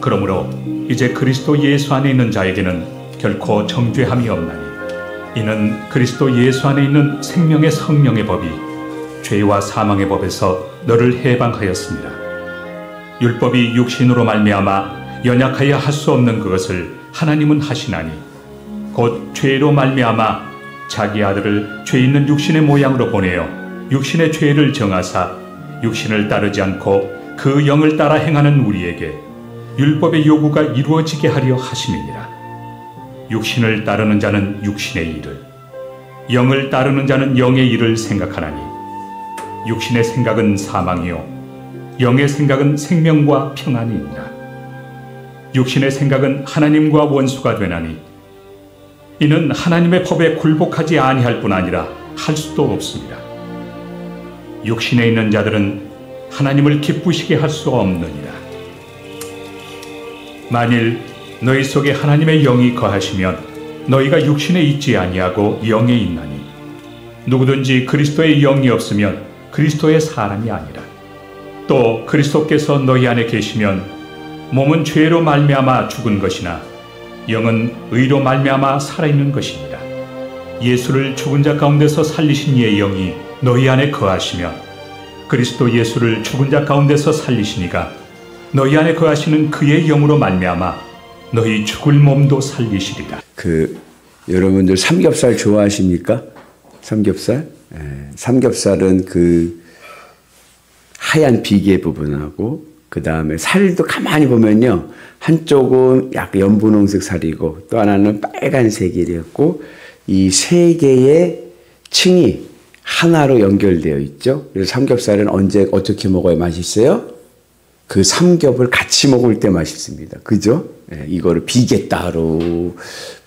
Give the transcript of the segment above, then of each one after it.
그러므로 이제 그리스도 예수 안에 있는 자에게는 결코 정죄함이 없나니 이는 그리스도 예수 안에 있는 생명의 성령의 법이 죄와 사망의 법에서 너를 해방하였습니다. 율법이 육신으로 말미암아 연약하여 할 수 없는 그것을 하나님은 하시나니 곧 죄로 말미암아 자기 아들을 죄 있는 육신의 모양으로 보내어 육신의 죄를 정하사 육신을 따르지 않고 그 영을 따라 행하는 우리에게 율법의 요구가 이루어지게 하려 하심이니라. 육신을 따르는 자는 육신의 일을, 영을 따르는 자는 영의 일을 생각하나니 육신의 생각은 사망이요 영의 생각은 생명과 평안이니라. 육신의 생각은 하나님과 원수가 되나니 이는 하나님의 법에 굴복하지 아니할 뿐 아니라 할 수도 없습니다. 육신에 있는 자들은 하나님을 기쁘시게 할 수 없느니라. 만일 너희 속에 하나님의 영이 거하시면 너희가 육신에 있지 아니하고 영에 있나니 누구든지 그리스도의 영이 없으면 그리스도의 사람이 아니라. 또 그리스도께서 너희 안에 계시면 몸은 죄로 말미암아 죽은 것이나 영은 의로 말미암아 살아있는 것입니다. 예수를 죽은 자 가운데서 살리신 이의 영이 너희 안에 거하시면 그리스도 예수를 죽은 자 가운데서 살리시니가 너희 안에 거하시는 그의 영으로 말미암아 너희 죽을 몸도 살리시리라. 여러분들 삼겹살 좋아하십니까? 삼겹살? 삼겹살은 그 하얀 비계 부분하고 그 다음에 살도 가만히 보면요, 한쪽은 약간 연분홍색 살이고 또 하나는 빨간색이었고 이 세 개의 층이 하나로 연결되어 있죠. 그래서 삼겹살은 언제 어떻게 먹어야 맛있어요? 그 삼겹을 같이 먹을 때 맛있습니다. 그죠? 이거를 비계 따로,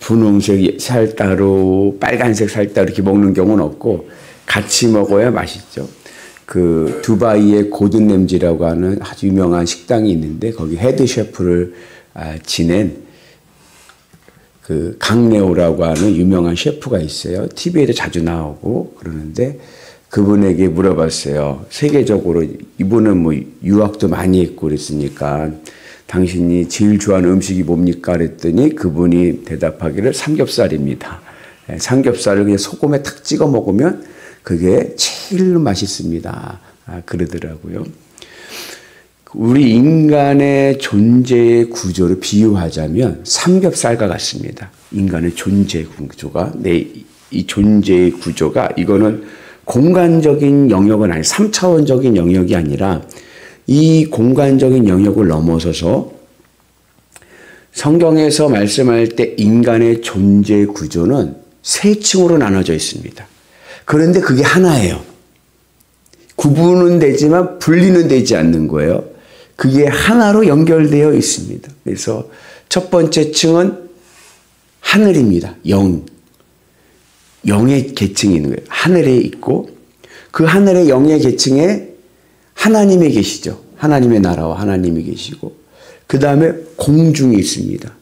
분홍색 살 따로, 빨간색 살 따로 이렇게 먹는 경우는 없고 같이 먹어야 맛있죠. 그 두바이의 고든 램지라고 하는 아주 유명한 식당이 있는데 거기 헤드 셰프를 지낸 그 강레오라고 하는 유명한 셰프가 있어요. TV에도 자주 나오고 그러는데 그분에게 물어봤어요. 세계적으로 이분은 뭐 유학도 많이 했고 그랬으니까 당신이 제일 좋아하는 음식이 뭡니까? 그랬더니 그분이 대답하기를 삼겹살입니다. 삼겹살을 그냥 소금에 탁 찍어 먹으면 그게 제일 맛있습니다. 그러더라고요. 우리 인간의 존재의 구조를 비유하자면 삼겹살과 같습니다. 인간의 존재 구조가, 이 존재의 구조가 이거는 공간적인 영역은 아니 3차원적인 영역이 아니라 이 공간적인 영역을 넘어서서 성경에서 말씀할 때 인간의 존재 구조는 세 층으로 나눠져 있습니다. 그런데 그게 하나예요. 구분은 되지만 분리는 되지 않는 거예요. 그게 하나로 연결되어 있습니다. 그래서 첫 번째 층은 하늘입니다. 영의 계층이 있는 거예요. 하늘에 있고 그 하늘의 영의 계층에 하나님이 계시죠. 하나님의 나라와 하나님이 계시고 그 다음에 공중이 있습니다.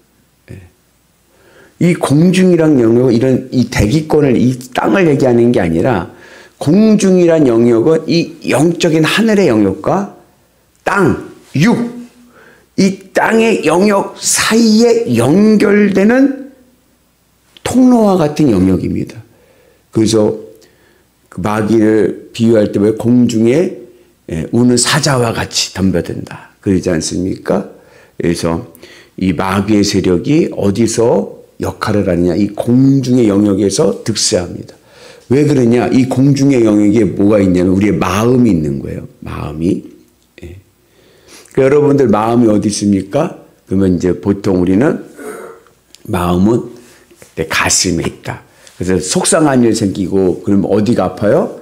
이 공중이란 영역은 이런 이 대기권을 이 땅을 얘기하는 게 아니라 공중이란 영역은 이 영적인 하늘의 영역과 땅, 이 땅의 영역 사이에 연결되는 통로와 같은 영역입니다. 그래서 그 마귀를 비유할 때 왜 공중에 우는 사자와 같이 덤벼든다 그러지 않습니까? 그래서 이 마귀의 세력이 어디서 역할을 하느냐, 이 공중의 영역에서 득세합니다. 왜 그러냐? 이 공중의 영역에 뭐가 있냐면 우리의 마음이 있는 거예요. 마음이. 그러니까 여러분들 마음이 어디 있습니까? 그러면 이제 보통 우리는 마음은 내 가슴에 있다. 그래서 속상한 일 생기고 그러면 어디가 아파요?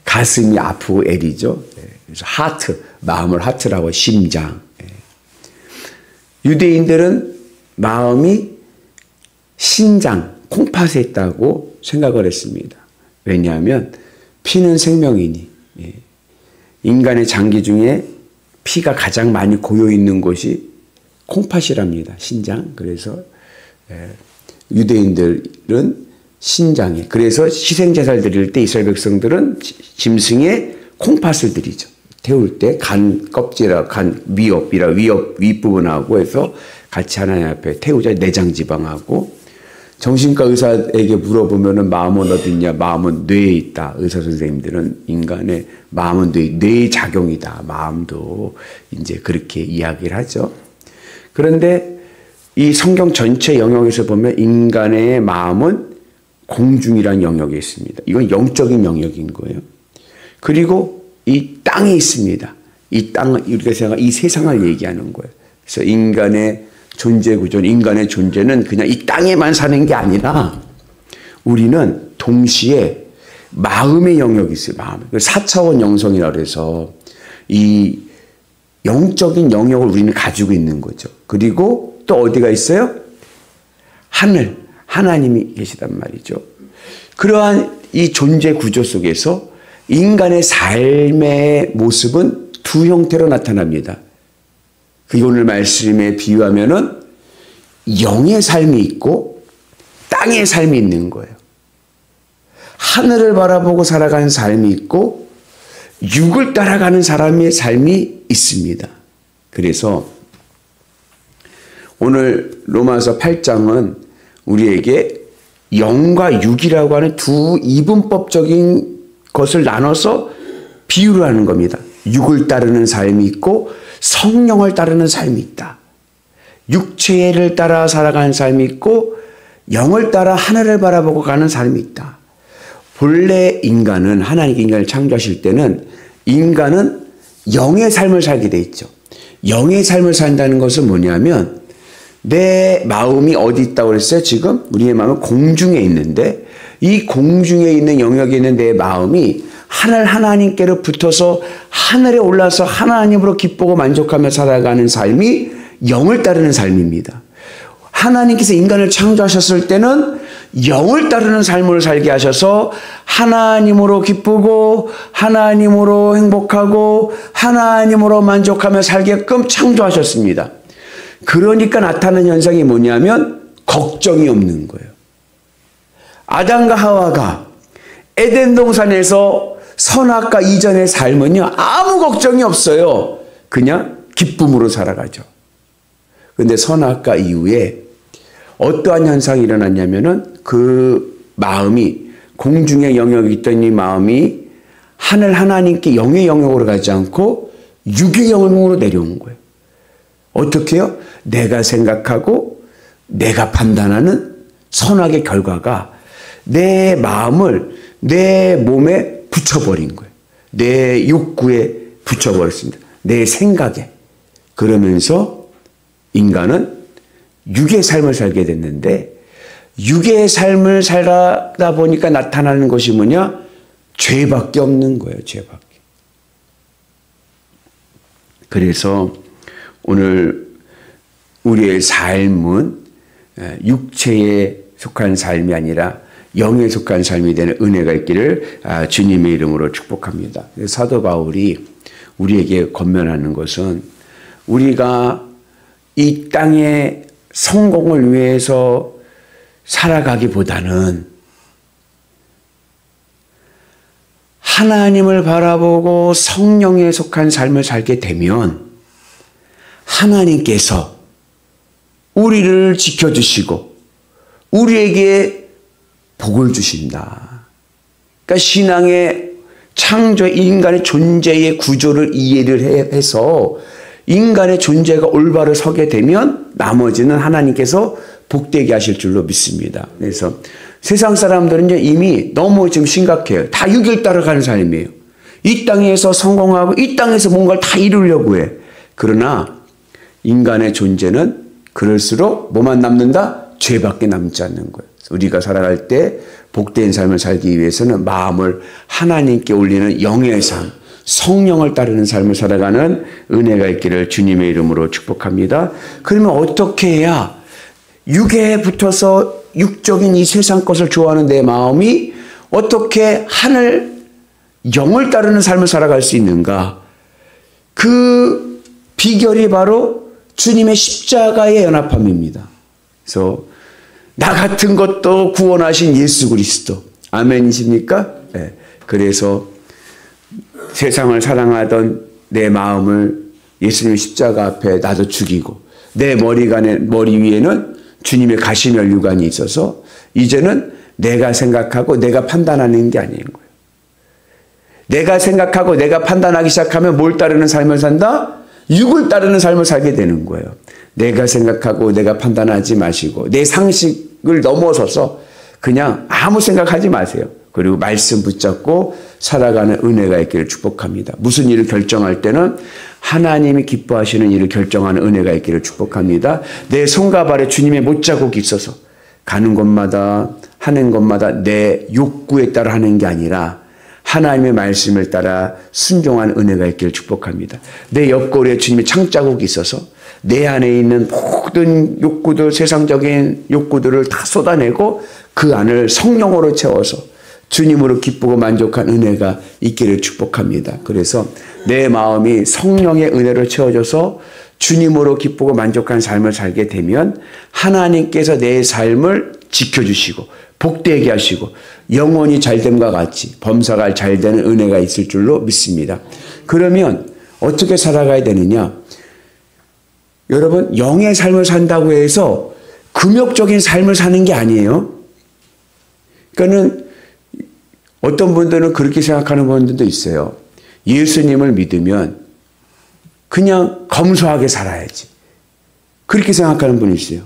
가슴이 아프고 애리죠. 그래서 하트, 마음을 하트라고 심장. 유대인들은 마음이 신장, 콩팥에 있다고 생각을 했습니다. 왜냐하면 피는 생명이니 인간의 장기 중에 피가 가장 많이 고여있는 곳이 콩팥이랍니다. 신장. 그래서 유대인들은 신장에, 그래서 희생제사를 드릴 때 이스라엘 백성들은 짐승의 콩팥을 드리죠. 태울 때 간 껍질이라 간 위엽이라 위엽 윗부분하고 해서 같이 하나님 앞에 태우자. 내장 지방하고 정신과 의사에게 물어보면은 마음은 어디 있냐? 마음은 뇌에 있다. 의사 선생님들은 인간의 마음은 뇌의 작용이다. 마음도 이제 그렇게 이야기를 하죠. 그런데 이 성경 전체 영역에서 보면 인간의 마음은 공중이라는 영역에 있습니다. 이건 영적인 영역인 거예요. 그리고 이 땅에 있습니다. 이 땅, 우리가 생각하는 이 세상을 얘기하는 거예요. 그래서 인간의 존재 구조는, 인간의 존재는 그냥 이 땅에만 사는 게 아니라 우리는 동시에 마음의 영역이 있어요. 마음. 4차원 영성이라고 해서 이 영적인 영역을 우리는 가지고 있는 거죠. 그리고 또 어디가 있어요? 하늘, 하나님이 계시단 말이죠. 그러한 이 존재 구조 속에서 인간의 삶의 모습은 두 형태로 나타납니다. 그 오늘 말씀에 비유하면은 영의 삶이 있고 땅의 삶이 있는 거예요. 하늘을 바라보고 살아가는 삶이 있고 육을 따라가는 사람의 삶이 있습니다. 그래서 오늘 로마서 8장은 우리에게 영과 육이라고 하는 두 이분법적인 것을 나눠서 비유를 하는 겁니다. 육을 따르는 삶이 있고 성령을 따르는 삶이 있다. 육체를 따라 살아가는 삶이 있고 영을 따라 하늘을 바라보고 가는 삶이 있다. 본래 인간은 하나님께 인간을 창조하실 때는 인간은 영의 삶을 살게 돼 있죠. 영의 삶을 산다는 것은 뭐냐면 내 마음이 어디 있다고 그랬어요? 지금 우리의 마음은 공중에 있는데 이 공중에 있는 영역에 있는 내 마음이 하늘 하나님께로 붙어서 하늘에 올라서 하나님으로 기쁘고 만족하며 살아가는 삶이 영을 따르는 삶입니다. 하나님께서 인간을 창조하셨을 때는 영을 따르는 삶을 살게 하셔서 하나님으로 기쁘고 하나님으로 행복하고 하나님으로 만족하며 살게끔 창조하셨습니다. 그러니까 나타나는 현상이 뭐냐면 걱정이 없는 거예요. 아담과 하와가 에덴 동산에서 선악과 이전의 삶은요, 아무 걱정이 없어요. 그냥 기쁨으로 살아가죠. 그런데 선악과 이후에 어떠한 현상이 일어났냐면은 그 마음이 공중의 영역에 있던 이 마음이 하늘 하나님께 영의 영역으로 가지 않고 육의 영역으로 내려온 거예요. 어떻게 해요? 내가 생각하고 내가 판단하는 선악의 결과가 내 마음을 내 몸에 붙여버린 거예요. 내 욕구에 붙여버렸습니다. 내 생각에. 그러면서 인간은 육의 삶을 살게 됐는데 육의 삶을 살다 보니까 나타나는 것이 뭐냐? 죄밖에 없는 거예요. 죄밖에. 그래서 오늘 우리의 삶은 육체에 속한 삶이 아니라 영에 속한 삶이 되는 은혜가 있기를 주님의 이름으로 축복합니다. 사도 바울이 우리에게 권면하는 것은 우리가 이 땅의 성공을 위해서 살아가기보다는 하나님을 바라보고 성령에 속한 삶을 살게 되면 하나님께서 우리를 지켜주시고 우리에게 복을 주신다. 그러니까 신앙의 창조 인간의 존재의 구조를 이해를 해서 인간의 존재가 올바로 서게 되면 나머지는 하나님께서 복되게 하실 줄로 믿습니다. 그래서 세상 사람들은 이미 너무 지금 심각해요. 다 육을 따라가는 삶이에요. 이 땅에서 성공하고 이 땅에서 뭔가를 다 이루려고 해. 그러나 인간의 존재는 그럴수록 뭐만 남는다? 죄밖에 남지 않는 거예요. 우리가 살아갈 때 복된 삶을 살기 위해서는 마음을 하나님께 올리는 영의 삶, 성령을 따르는 삶을 살아가는 은혜가 있기를 주님의 이름으로 축복합니다. 그러면 어떻게 해야 육에 붙어서 육적인 이 세상 것을 좋아하는 내 마음이 어떻게 하늘 영을 따르는 삶을 살아갈 수 있는가? 그 비결이 바로 주님의 십자가의 연합함입니다. 그래서 나 같은 것도 구원하신 예수 그리스도. 아멘이십니까? 네. 그래서 세상을 사랑하던 내 마음을 예수님의 십자가 앞에 나도 죽이고 내 머리 위에는 주님의 가시면류관이 있어서 이제는 내가 생각하고 내가 판단하는 게 아닌 거예요. 내가 생각하고 내가 판단하기 시작하면 뭘 따르는 삶을 산다? 육을 따르는 삶을 살게 되는 거예요. 내가 생각하고 내가 판단하지 마시고 내 상식을 넘어서서 그냥 아무 생각하지 마세요. 그리고 말씀 붙잡고 살아가는 은혜가 있기를 축복합니다. 무슨 일을 결정할 때는 하나님이 기뻐하시는 일을 결정하는 은혜가 있기를 축복합니다. 내 손과 발에 주님의 못자국이 있어서 가는 곳마다 하는 것마다 내 욕구에 따라 하는 게 아니라 하나님의 말씀을 따라 순종한 은혜가 있기를 축복합니다. 내 옆구리에 주님의 창자국이 있어서 내 안에 있는 모든 욕구들, 세상적인 욕구들을 다 쏟아내고 그 안을 성령으로 채워서 주님으로 기쁘고 만족한 은혜가 있기를 축복합니다. 그래서 내 마음이 성령의 은혜로 채워져서 주님으로 기쁘고 만족한 삶을 살게 되면 하나님께서 내 삶을 지켜주시고 복되게 하시고 영원히 잘됨과 같이 범사가 잘되는 은혜가 있을 줄로 믿습니다. 그러면 어떻게 살아가야 되느냐? 여러분, 영의 삶을 산다고 해서 금욕적인 삶을 사는 게 아니에요. 그러니까는 어떤 분들은 그렇게 생각하는 분들도 있어요. 예수님을 믿으면 그냥 검소하게 살아야지. 그렇게 생각하는 분이 있어요.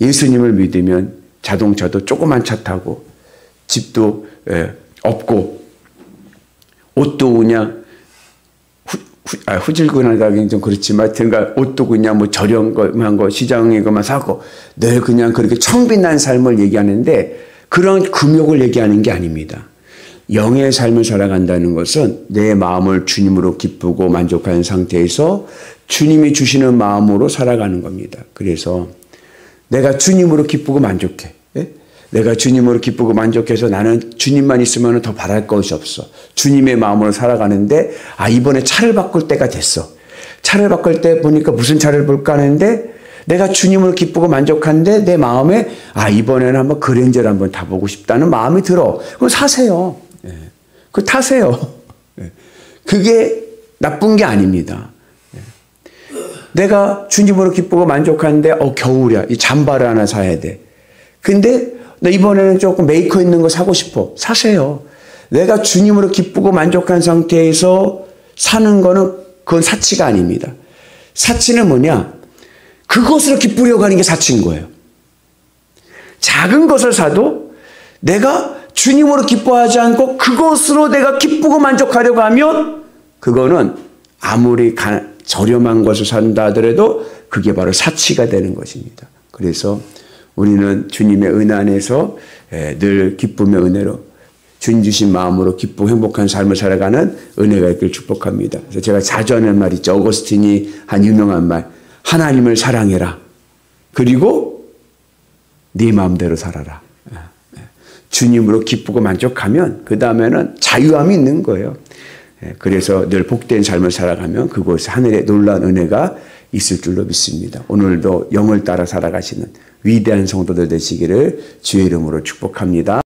예수님을 믿으면 자동차도 조그만 차 타고 집도 없고 옷도 그냥 후질근하다기는 좀 그렇지만 하여튼가 옷도 그냥 뭐 저렴한 거 시장에 것만 사고 늘 그냥 그렇게 청빈한 삶을 얘기하는데 그런 금욕을 얘기하는 게 아닙니다. 영의 삶을 살아간다는 것은 내 마음을 주님으로 기쁘고 만족하는 상태에서 주님이 주시는 마음으로 살아가는 겁니다. 그래서 내가 주님으로 기쁘고 만족해. 내가 주님으로 기쁘고 만족해서 나는 주님만 있으면 더 바랄 것이 없어. 주님의 마음으로 살아가는데 이번에 차를 바꿀 때가 됐어. 차를 바꿀 때 보니까 무슨 차를 볼까 하는데 내가 주님으로 기쁘고 만족한데 내 마음에 이번에는 한번 그랜저를 한번 타보고 싶다는 마음이 들어. 그럼 사세요. 그거 타세요. 그게 나쁜 게 아닙니다. 내가 주님으로 기쁘고 만족하는데 겨울이야. 이 잠바를 하나 사야 돼. 근데 나 이번에는 조금 메이커 있는 거 사고 싶어. 사세요. 내가 주님으로 기쁘고 만족한 상태에서 사는 거는 그건 사치가 아닙니다. 사치는 뭐냐? 그것으로 기쁘려고 하는 게 사치인 거예요. 작은 것을 사도 내가 주님으로 기뻐하지 않고 그것으로 내가 기쁘고 만족하려고 하면 그거는 아무리 저렴한 것을 산다 하더라도 그게 바로 사치가 되는 것입니다. 그래서 우리는 주님의 은혜 안에서 늘 기쁨의 은혜로 주님 주신 마음으로 기쁘고 행복한 삶을 살아가는 은혜가 있기를 축복합니다. 그래서 제가 자주 하는 말 있죠. 어거스틴이 한 유명한 말. 하나님을 사랑해라. 그리고 네 마음대로 살아라. 주님으로 기쁘고 만족하면 그 다음에는 자유함이 있는 거예요. 그래서 늘 복된 삶을 살아가면 그곳에 하늘의 놀라운 은혜가 있을 줄로 믿습니다. 오늘도 영을 따라 살아가시는 위대한 성도들 되시기를 주의 이름으로 축복합니다.